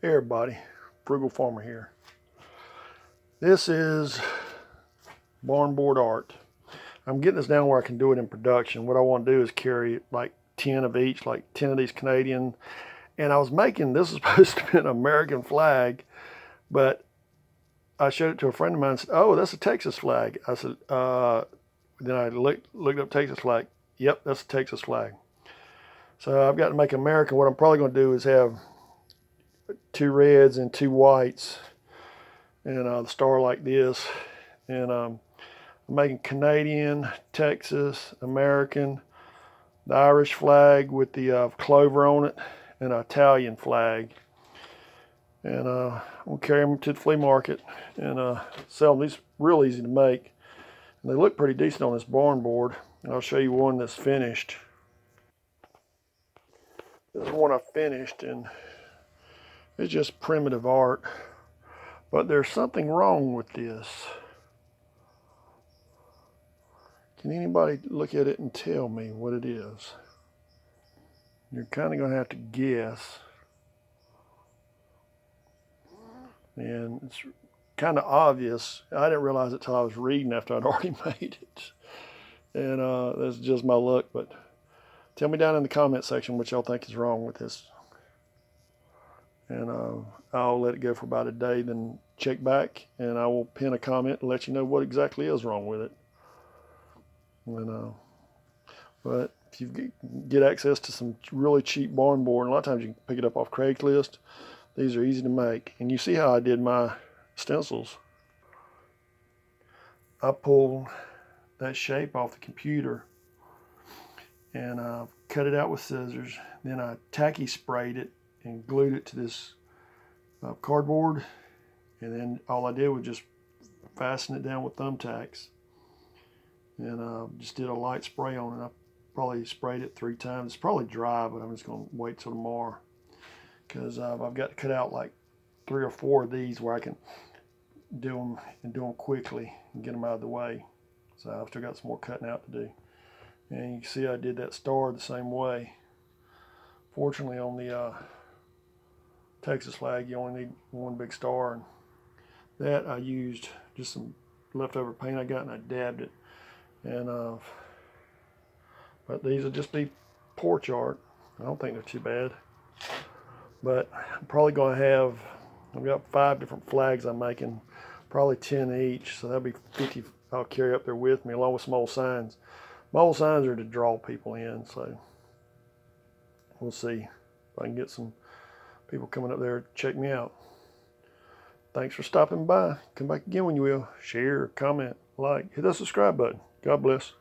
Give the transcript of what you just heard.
Hey everybody, Frugal Farmer here. This is barn board art. I'm getting this down where I can do it in production. What I want to do is carry like 10 of each, like 10 of these Canadian. And I was making, this is supposed to be an American flag, but I showed it to a friend of mine and said, oh, that's a Texas flag. I said, then I looked up Texas flag. Yep, that's a Texas flag. So I've got to make American. What I'm probably going to do is have 2 reds and 2 whites, and the star like this. And I'm making Canadian, Texas, American, the Irish flag with the clover on it, and an Italian flag. And I'm gonna carry them to the flea market and sell them. These real easy to make, and they look pretty decent on this barn board. And I'll show you one that's finished. This is one I finished, and it's just primitive art, but there's something wrong with this. Can anybody look at it and tell me what it is? You're kind of going to have to guess. And it's kind of obvious. I didn't realize it till I was reading after I'd already made it. And that's just my luck, but tell me down in the comment section what y'all think is wrong with this. And I'll let it go for about a day, then check back, and I will pin a comment and let you know what exactly is wrong with it. And but if you get access to some really cheap barn board, and a lot of times you can pick it up off Craigslist, these are easy to make. And you see how I did my stencils. I pulled that shape off the computer and cut it out with scissors. Then I tacky sprayed it and glued it to this cardboard, and then all I did was just fasten it down with thumbtacks, and just did a light spray on it. I probably sprayed it 3 times. It's probably dry, but I'm just going to wait till tomorrow, because I've got to cut out like 3 or 4 of these where I can do them quickly and get them out of the way. So I've still got some more cutting out to do. And you can see I did that star the same way. Fortunately, on the Texas flag, you only need 1 big star, and that I used just some leftover paint I got, and I dabbed it. And but these will just be porch art. I don't think they're too bad, but I'm probably going to have, I've got 5 different flags I'm making, probably 10 each, so that'll be 50 I'll carry up there with me, along with some old signs. My old signs are to draw people in, so we'll see if I can get some people coming up there to check me out. Thanks for stopping by. Come back again when you will. Share, comment, like, hit that subscribe button. God bless.